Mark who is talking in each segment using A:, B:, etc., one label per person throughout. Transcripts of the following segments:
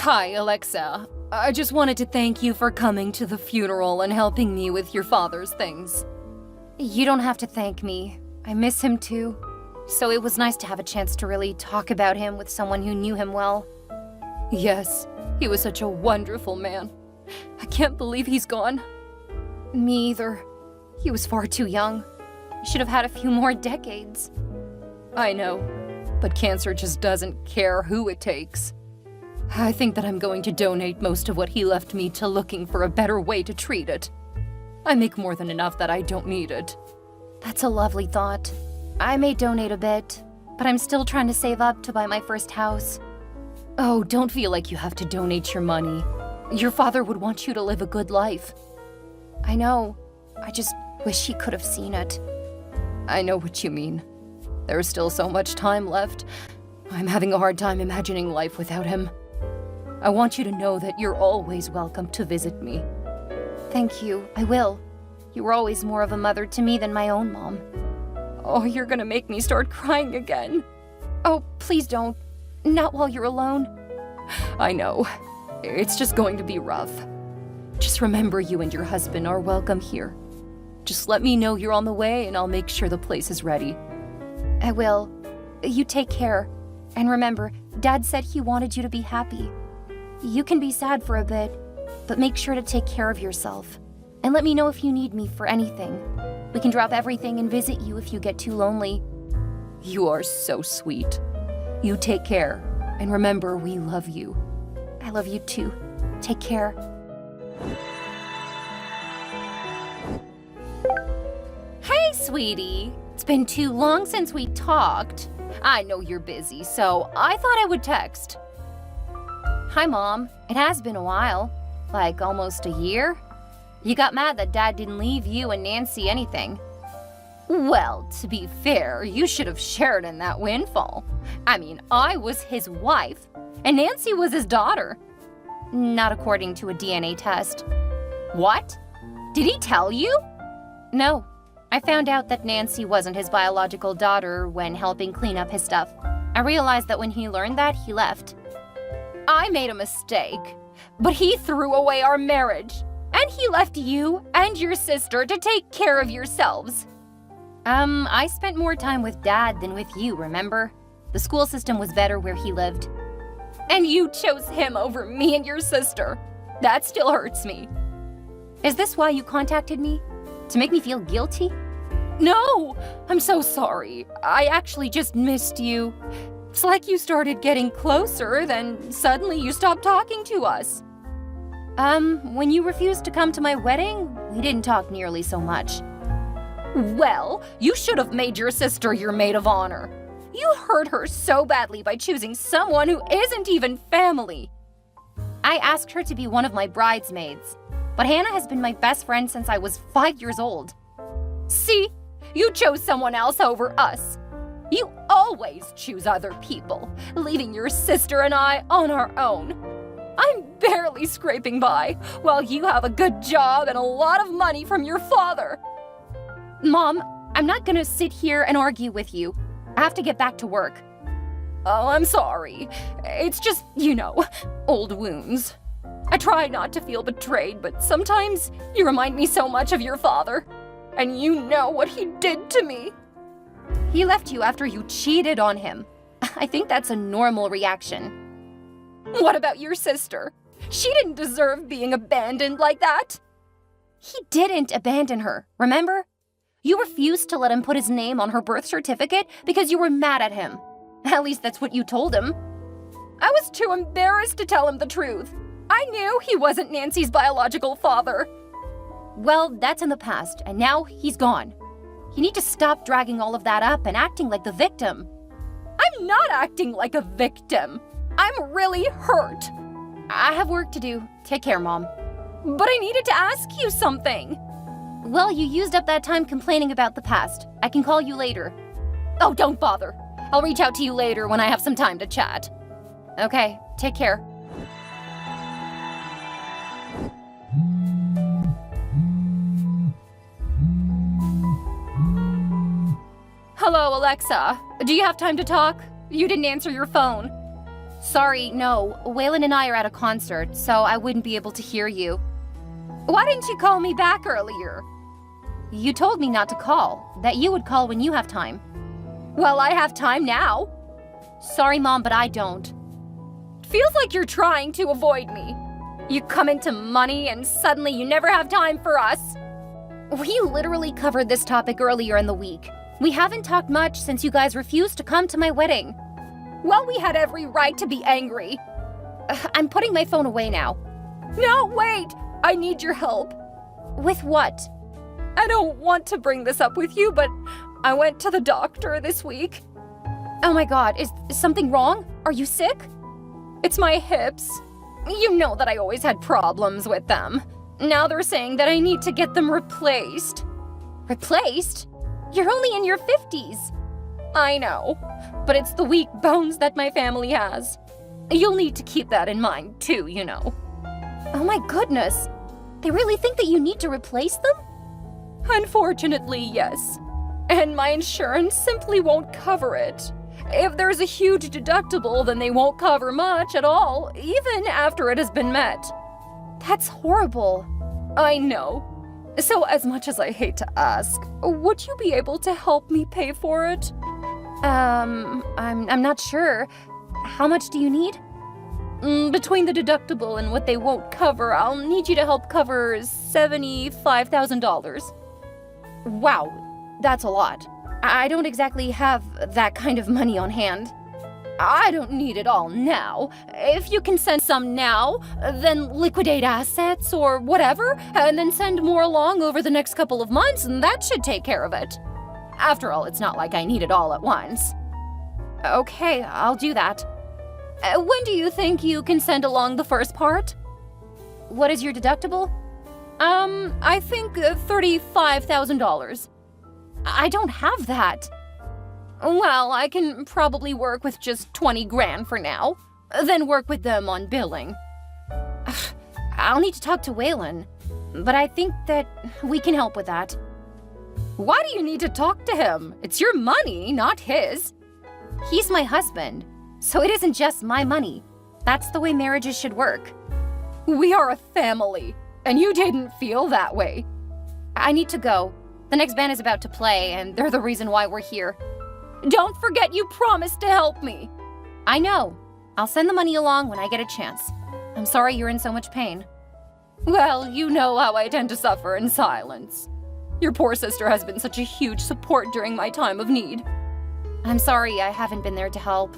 A: Hi, Alexa. I just wanted to thank you for coming to the funeral and helping me with your father's things. You don't have to thank me. I miss him too. So it was nice to have a chance to really talk about him with someone who knew him well. Yes, he was such a wonderful man. I can't believe he's gone. Me either. He was far too young. He should have had a few more decades. I know, but cancer just doesn't care who it takes. I think that I'm going to donate most of what he left me to looking for a better way to treat it. I make more than enough that I don't need it. That's a lovely thought. I may donate a bit, but I'm still trying to save up to buy my first house. Oh, don't feel like you have to donate your money. Your father would want you to live a good life. I know. I just wish he could have seen it. I know what you mean. There's still so much time left. I'm having a hard time imagining life without him. I want you to know that you're always welcome to visit me. Thank you, I will. You were always more of a mother to me than my own mom. Oh, you're gonna make me start crying again. Oh, please don't. Not while you're alone. I know. It's just going to be rough. Just remember you and your husband are welcome here. Just let me know you're on the way and I'll make sure the place is ready. I will. You take care. And remember, Dad said he wanted you to be happy. You can be sad for a bit, but make sure to take care of yourself. And let me know if you need me for anything. We can drop everything and visit you if you get too lonely. You are so sweet. You take care. And remember, we love you. I love you too. Take care. Hey, sweetie. It's been too long since we talked. I know you're busy, so I thought I would text. Hi, Mom. It has been a while. Like almost a year. You got mad that Dad didn't leave you and Nancy anything. Well, to be fair, you should have shared in that windfall. I mean, I was his wife, and Nancy was his daughter. Not according to a DNA test. What? Did he tell you? No. I found out that Nancy wasn't his biological daughter when helping clean up his stuff. I realized that when he learned that, he left. I made a mistake, but he threw away our marriage, and he left you and your sister to take care of yourselves. I spent more time with Dad than with you, remember? The school system was better where he lived. And you chose him over me and your sister. That still hurts me. Is this why you contacted me? To make me feel guilty? No! I'm so sorry. I actually just missed you. It's like you started getting closer, then suddenly you stopped talking to us. When you refused to come to my wedding, we didn't talk nearly so much. Well, you should have made your sister your maid of honor. You hurt her so badly by choosing someone who isn't even family. I asked her to be one of my bridesmaids, but Hannah has been my best friend since I was 5 years old. See? You chose someone else over us. You always choose other people, leaving your sister and I on our own. I'm barely scraping by, while you have a good job and a lot of money from your father. Mom, I'm not gonna sit here and argue with you. I have to get back to work. Oh, I'm sorry. It's just, old wounds. I try not to feel betrayed, but sometimes you remind me so much of your father. And you know what he did to me. He left you after you cheated on him. I think that's a normal reaction. What about your sister? She didn't deserve being abandoned like that. He didn't abandon her, remember? You refused to let him put his name on her birth certificate because you were mad at him. At least that's what you told him. I was too embarrassed to tell him the truth. I knew he wasn't Nancy's biological father. Well, that's in the past, and now he's gone. You need to stop dragging all of that up and acting like the victim. I'm not acting like a victim. I'm really hurt. I have work to do. Take care, Mom. But I needed to ask you something. Well, you used up that time complaining about the past. I can call you later. Oh, don't bother. I'll reach out to you later when I have some time to chat. Okay, take care. Hello, Alexa. Do you have time to talk? You didn't answer your phone. Sorry, no. Waylon and I are at a concert, so I wouldn't be able to hear you. Why didn't you call me back earlier? You told me not to call, that you would call when you have time. Well, I have time now. Sorry, Mom, but I don't. Feels like you're trying to avoid me. You come into money and suddenly you never have time for us. We literally covered this topic earlier in the week. We haven't talked much since you guys refused to come to my wedding. Well, we had every right to be angry. I'm putting my phone away now. No, wait! I need your help. With what? I don't want to bring this up with you, but I went to the doctor this week. Oh my god, is something wrong? Are you sick? It's my hips. You know that I always had problems with them. Now they're saying that I need to get them replaced. Replaced? You're only in your 50s. I know, but it's the weak bones that my family has. You'll need to keep that in mind too, you know. Oh my goodness. They really think that you need to replace them? Unfortunately, yes. And my insurance simply won't cover it. If there's a huge deductible, then they won't cover much at all, even after it has been met. That's horrible. I know. So as much as I hate to ask, would you be able to help me pay for it? I'm not sure. How much do you need? Between the deductible and what they won't cover, I'll need you to help cover $75,000. Wow, that's a lot. I don't exactly have that kind of money on hand. I don't need it all now. If you can send some now, then liquidate assets or whatever, and then send more along over the next couple of months, and that should take care of it. After all, it's not like I need it all at once. Okay, I'll do that. When do you think you can send along the first part? What is your deductible? I think $35,000. I don't have that. Well, I can probably work with just 20 grand for now, then work with them on billing. I'll need to talk to Waylon, but I think that we can help with that. Why do you need to talk to him? It's your money, not his. He's my husband, so it isn't just my money. That's the way marriages should work. We are a family, and you didn't feel that way. I need to go. The next band is about to play, and they're the reason why we're here. Don't forget you promised to help me. I know. I'll send the money along when I get a chance. I'm sorry you're in so much pain. Well, you know how I tend to suffer in silence. Your poor sister has been such a huge support during my time of need. I'm sorry I haven't been there to help.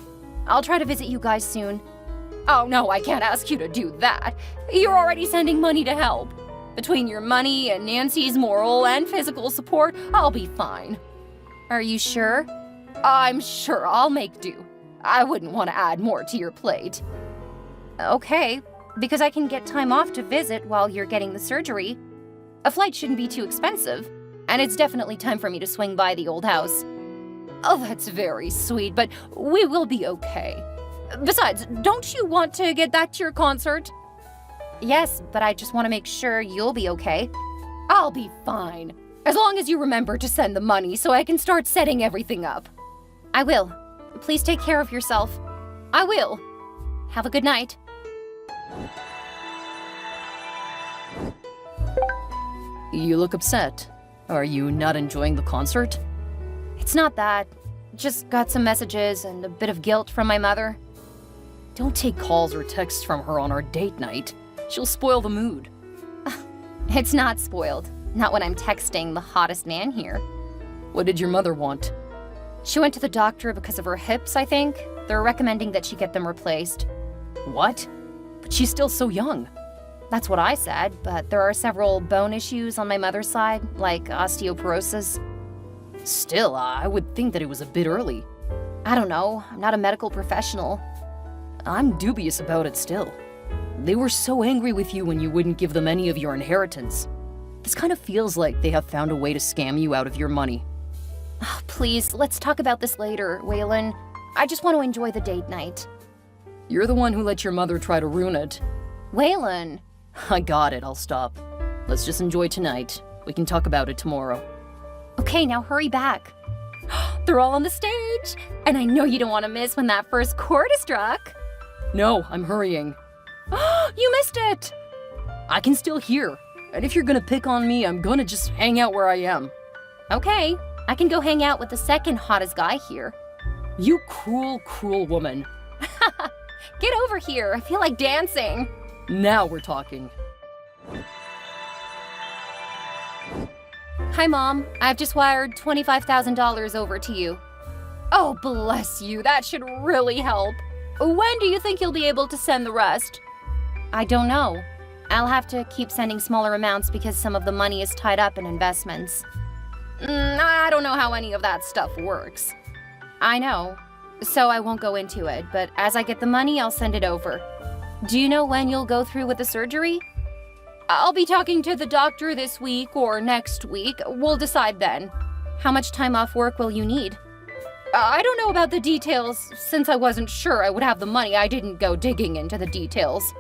A: I'll try to visit you guys soon. Oh no, I can't ask you to do that. You're already sending money to help. Between your money and Nancy's moral and physical support, I'll be fine. Are you sure? I'm sure I'll make do. I wouldn't want to add more to your plate. Okay, because I can get time off to visit while you're getting the surgery. A flight shouldn't be too expensive, and it's definitely time for me to swing by the old house. Oh, that's very sweet, but we will be okay. Besides, don't you want to get back to your concert? Yes, but I just want to make sure you'll be okay. I'll be fine, as long as you remember to send the money so I can start setting everything up. I will. Please take care of yourself. I will. Have a good night.
B: You look upset. Are you not enjoying the concert?
A: It's not that. Just got some messages and a bit of guilt from my mother.
B: Don't take calls or texts from her on our date night. She'll spoil the mood.
A: It's not spoiled. Not when I'm texting the hottest man here.
B: What did your mother want?
A: She went to the doctor because of her hips, I think. They're recommending that she get them replaced.
B: What? But she's still so young.
A: That's what I said, but there are several bone issues on my mother's side, like osteoporosis.
B: Still, I would think that it was a bit early.
A: I don't know. I'm not a medical professional.
B: I'm dubious about it still. They were so angry with you when you wouldn't give them any of your inheritance. This kind of feels like they have found a way to scam you out of your money.
A: Oh, please, let's talk about this later, Waylon. I just want to enjoy the date night.
B: You're the one who let your mother try to ruin it.
A: Waylon.
B: I got it, I'll stop. Let's just enjoy tonight. We can talk about it tomorrow.
A: Okay, now hurry back. They're all on the stage, and I know you don't want to miss when that first chord is struck.
B: No, I'm hurrying.
A: You missed it!
B: I can still hear. And if you're gonna pick on me, I'm gonna just hang out where I am.
A: Okay, I can go hang out with the second hottest guy here.
B: You cruel, cruel woman.
A: Get over here, I feel like dancing.
B: Now we're talking.
A: Hi, Mom. I've just wired $25,000 over to you. Oh, bless you. That should really help. When do you think you'll be able to send the rest? I don't know. I'll have to keep sending smaller amounts because some of the money is tied up in investments. I don't know how any of that stuff works. I know. So I won't go into it, but as I get the money, I'll send it over. Do you know when you'll go through with the surgery? I'll be talking to the doctor this week or next week. We'll decide then. How much time off work will you need? I don't know about the details. Since I wasn't sure I would have the money, I didn't go digging into the details.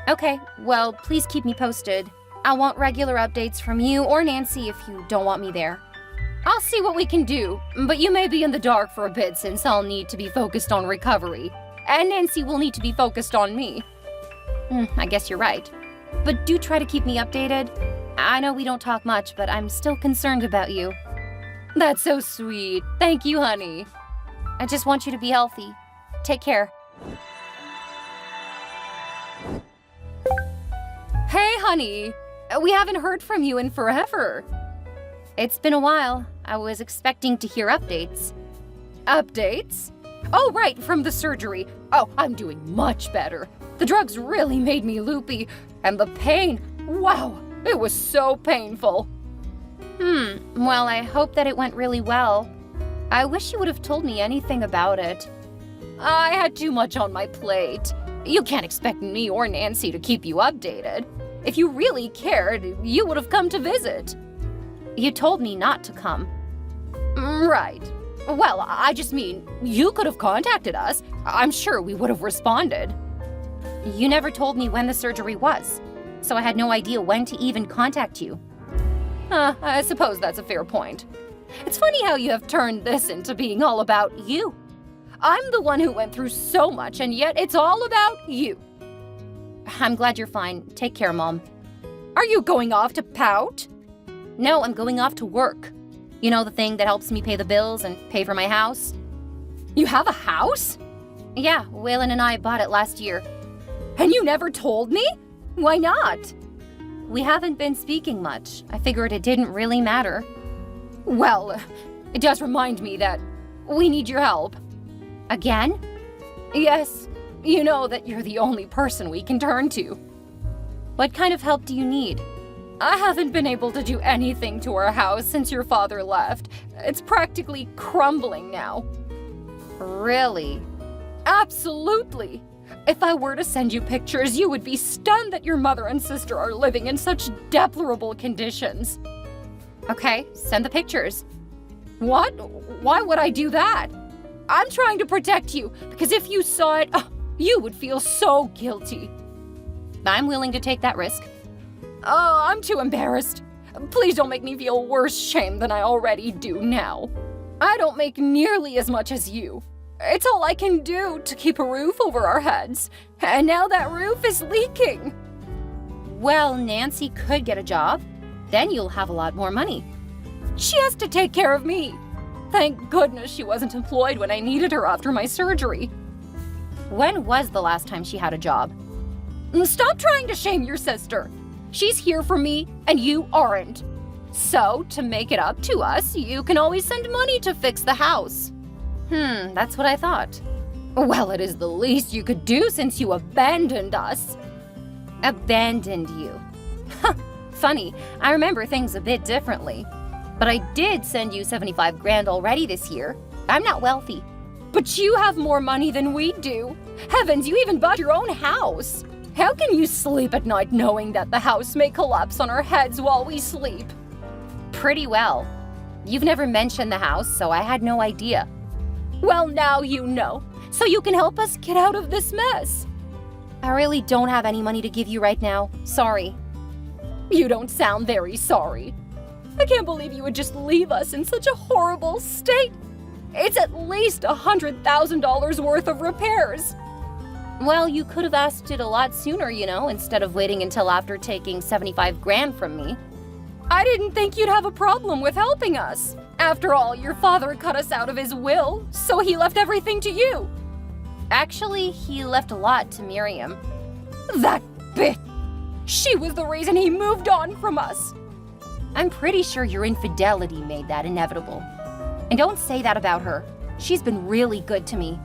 A: Okay, well, please keep me posted. I want regular updates from you or Nancy if you don't want me there. I'll see what we can do, but you may be in the dark for a bit since I'll need to be focused on recovery. And Nancy will need to be focused on me. I guess you're right. But do try to keep me updated. I know we don't talk much, but I'm still concerned about you. That's so sweet. Thank you, honey. I just want you to be healthy. Take care. Hey, honey. We haven't heard from you in forever. It's been a while. I was expecting to hear updates. Updates? Oh, right, from the surgery. Oh, I'm doing much better. The drugs really made me loopy. And the pain, wow, it was so painful. Well, I hope that it went really well. I wish you would have told me anything about it. I had too much on my plate. You can't expect me or Nancy to keep you updated. If you really cared, you would have come to visit. You told me not to come. Right. Well, I just mean, you could have contacted us. I'm sure we would have responded. You never told me when the surgery was, so I had no idea when to even contact you. I suppose that's a fair point. It's funny how you have turned this into being all about you. I'm the one who went through so much, and yet it's all about you. I'm glad you're fine. Take care, Mom. Are you going off to pout? No, I'm going off to work. You know, the thing that helps me pay the bills and pay for my house? You have a house? Yeah, Waylon and I bought it last year. And you never told me? Why not? We haven't been speaking much. I figured it didn't really matter. Well, it does remind me that we need your help. Again? Yes, you know that you're the only person we can turn to. What kind of help do you need? I haven't been able to do anything to our house since your father left. It's practically crumbling now. Really? Absolutely. If I were to send you pictures, you would be stunned that your mother and sister are living in such deplorable conditions. Okay, send the pictures. What? Why would I do that? I'm trying to protect you, because if you saw it, you would feel so guilty. I'm willing to take that risk. Oh, I'm too embarrassed. Please don't make me feel worse shame than I already do now. I don't make nearly as much as you. It's all I can do to keep a roof over our heads, and now that roof is leaking. Well, Nancy could get a job. Then you'll have a lot more money. She has to take care of me. Thank goodness she wasn't employed when I needed her after my surgery. When was the last time she had a job? Stop trying to shame your sister. She's here for me, and you aren't. So, to make it up to us, you can always send money to fix the house. That's what I thought. Well, it is the least you could do since you abandoned us. Abandoned you. Funny, I remember things a bit differently. But I did send you 75 grand already this year. I'm not wealthy. But you have more money than we do. Heavens, you even bought your own house. How can you sleep at night knowing that the house may collapse on our heads while we sleep? Pretty well. You've never mentioned the house, so I had no idea. Well, now you know, so you can help us get out of this mess. I really don't have any money to give you right now. Sorry. You don't sound very sorry. I can't believe you would just leave us in such a horrible state. It's at least $100,000 worth of repairs. Well, you could have asked it a lot sooner, instead of waiting until after taking 75 grand from me. I didn't think you'd have a problem with helping us. After all, your father cut us out of his will, so he left everything to you. Actually, he left a lot to Miriam. That bitch! She was the reason he moved on from us. I'm pretty sure your infidelity made that inevitable. And don't say that about her. She's been really good to me.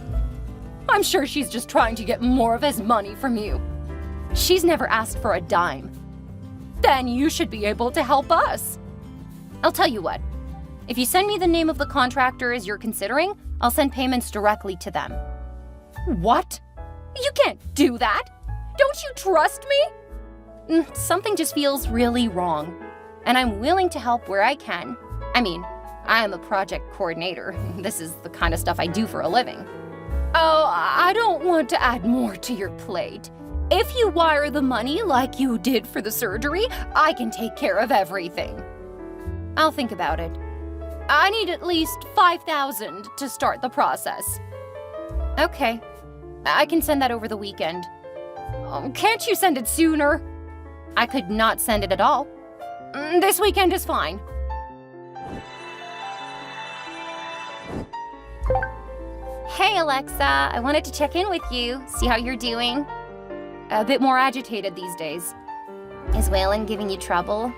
A: I'm sure she's just trying to get more of his money from you. She's never asked for a dime. Then you should be able to help us. I'll tell you what. If you send me the name of the contractors you're considering, I'll send payments directly to them. What? You can't do that. Don't you trust me? Something just feels really wrong. And I'm willing to help where I can. I mean, I am a project coordinator. This is the kind of stuff I do for a living. Oh, I don't want to add more to your plate. If you wire the money like you did for the surgery, I can take care of everything. I'll think about it. I need at least $5,000 to start the process. Okay, I can send that over the weekend. Oh, can't you send it sooner? I could not send it at all. This weekend is fine. Hey, Alexa, I wanted to check in with you, see how you're doing. A bit more agitated these days. Is Waylon giving you trouble?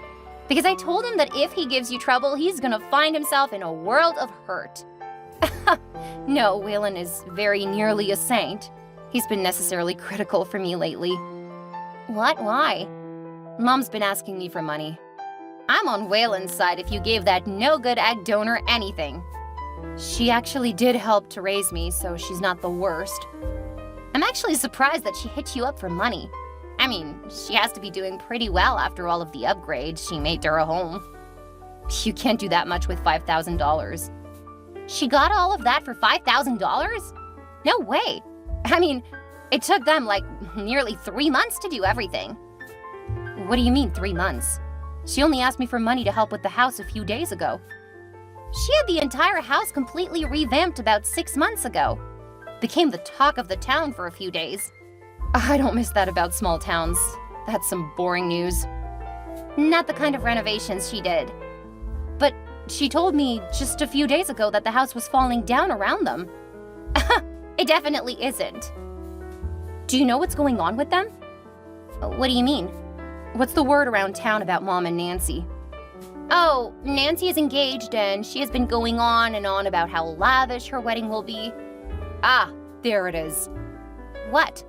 A: Because I told him that if he gives you trouble, he's gonna find himself in a world of hurt. No, Waylon is very nearly a saint. He's been necessarily critical for me lately. What? Why? Mom's been asking me for money. I'm on Waylon's side if you gave that no-good egg donor anything. She actually did help to raise me, so she's not the worst. I'm actually surprised that she hit you up for money. I mean, she has to be doing pretty well after all of the upgrades she made to her home. You can't do that much with $5,000. She got all of that for $5,000? No way. I mean, it took them like nearly 3 months to do everything. What do you mean 3 months? She only asked me for money to help with the house a few days ago. She had the entire house completely revamped about 6 months ago. Became the talk of the town for a few days. I don't miss that about small towns. That's some boring news. Not the kind of renovations she did. But she told me just a few days ago that the house was falling down around them. It definitely isn't. Do you know what's going on with them? What do you mean? What's the word around town about Mom and Nancy? Oh, Nancy is engaged and she has been going on and on about how lavish her wedding will be. Ah, there it is. What?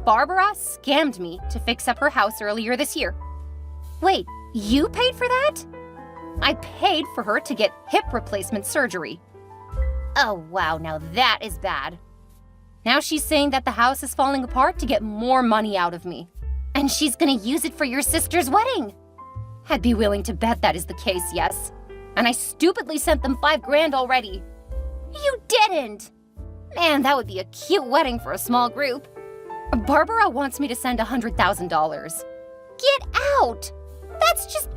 A: Barbara scammed me to fix up her house earlier this year. Wait, you paid for that? I paid for her to get hip replacement surgery. Oh wow, now that is bad. Now she's saying that the house is falling apart to get more money out of me. And she's gonna use it for your sister's wedding. I'd be willing to bet that is the case, yes. And I stupidly sent them $5,000 already. You didn't! Man, that would be a cute wedding for a small group. Barbara wants me to send $100,000. Get out! That's just...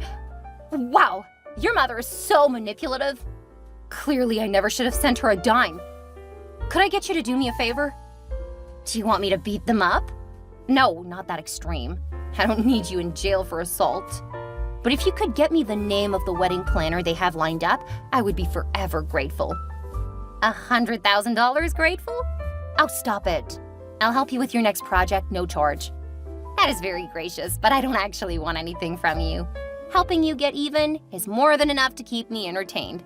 A: Wow, your mother is so manipulative. Clearly, I never should have sent her a dime. Could I get you to do me a favor? Do you want me to beat them up? No, not that extreme. I don't need you in jail for assault. But if you could get me the name of the wedding planner they have lined up, I would be forever grateful. $100,000 grateful? Oh, stop it. I'll help you with your next project, no charge. That is very gracious, but I don't actually want anything from you. Helping you get even is more than enough to keep me entertained.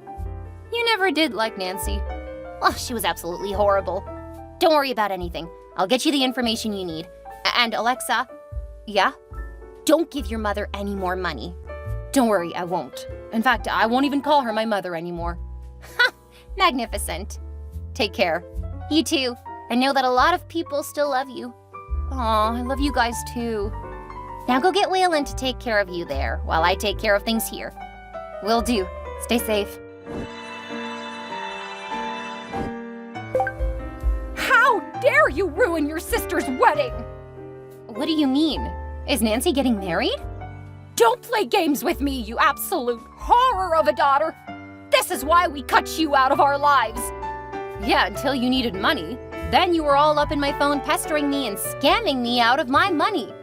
A: You never did like Nancy. Well, she was absolutely horrible. Don't worry about anything. I'll get you the information you need. And Alexa, yeah? Don't give your mother any more money. Don't worry, I won't. In fact, I won't even call her my mother anymore. Ha! Magnificent. Take care. You too. I know that a lot of people still love you. Aw, I love you guys too. Now go get Waylon to take care of you there, while I take care of things here. Will do. Stay safe. How dare you ruin your sister's wedding? What do you mean? Is Nancy getting married? Don't play games with me, you absolute horror of a daughter! This is why we cut you out of our lives! Yeah, until you needed money. Then you were all up in my phone pestering me and scamming me out of my money.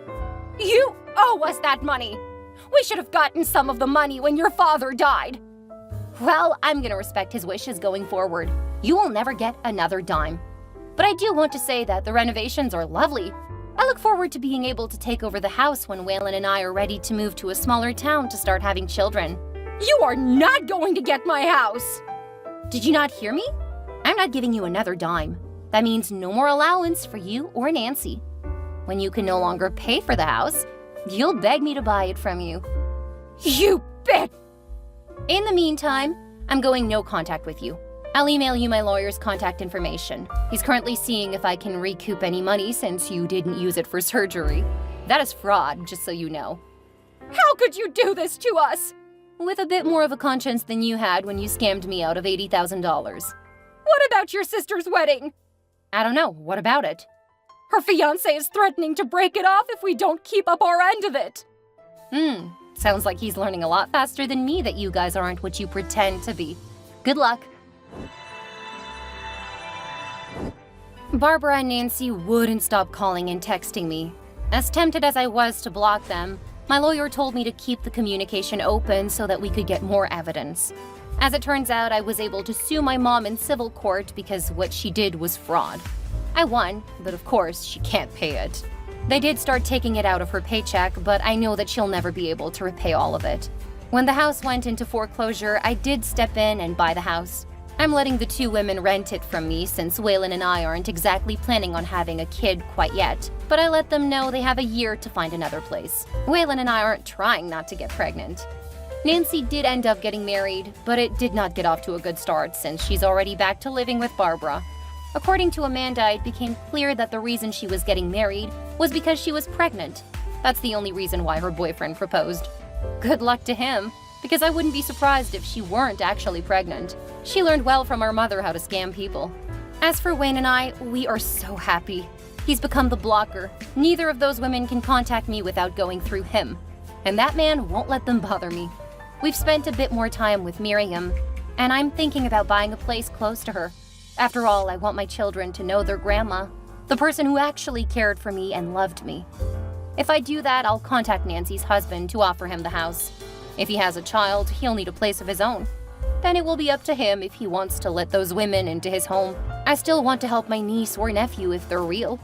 A: You owe us that money. We should have gotten some of the money when your father died. Well, I'm gonna respect his wishes going forward. You will never get another dime. But I do want to say that the renovations are lovely. I look forward to being able to take over the house when Waylon and I are ready to move to a smaller town to start having children. You are not going to get my house! Did you not hear me? I'm not giving you another dime. That means no more allowance for you or Nancy. When you can no longer pay for the house, you'll beg me to buy it from you. You bet! In the meantime, I'm going no contact with you. I'll email you my lawyer's contact information. He's currently seeing if I can recoup any money since you didn't use it for surgery. That is fraud, just so you know. How could you do this to us? With a bit more of a conscience than you had when you scammed me out of $80,000. What about your sister's wedding? I don't know. What about it? Her fiancé is threatening to break it off if we don't keep up our end of it. Sounds like he's learning a lot faster than me that you guys aren't what you pretend to be. Good luck. Barbara and Nancy wouldn't stop calling and texting me. As tempted as I was to block them, my lawyer told me to keep the communication open so that we could get more evidence. As it turns out, I was able to sue my mom in civil court because what she did was fraud. I won, but of course, she can't pay it. They did start taking it out of her paycheck, but I know that she'll never be able to repay all of it. When the house went into foreclosure, I did step in and buy the house. I'm letting the two women rent it from me since Waylon and I aren't exactly planning on having a kid quite yet, but I let them know they have a year to find another place. Waylon and I aren't trying not to get pregnant. Nancy did end up getting married, but it did not get off to a good start since she's already back to living with Barbara. According to Amanda, it became clear that the reason she was getting married was because she was pregnant. That's the only reason why her boyfriend proposed. Good luck to him, because I wouldn't be surprised if she weren't actually pregnant. She learned well from our mother how to scam people. As for Wayne and I, we are so happy. He's become the blocker. Neither of those women can contact me without going through him. And that man won't let them bother me. We've spent a bit more time with Miriam, and I'm thinking about buying a place close to her. After all, I want my children to know their grandma, the person who actually cared for me and loved me. If I do that, I'll contact Nancy's husband to offer him the house. If he has a child, he'll need a place of his own. Then it will be up to him if he wants to let those women into his home. I still want to help my niece or nephew if they're real.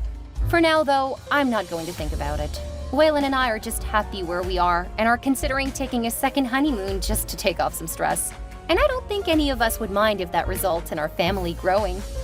A: For now, though, I'm not going to think about it. Waylon and I are just happy where we are and are considering taking a second honeymoon just to take off some stress. And I don't think any of us would mind if that results in our family growing.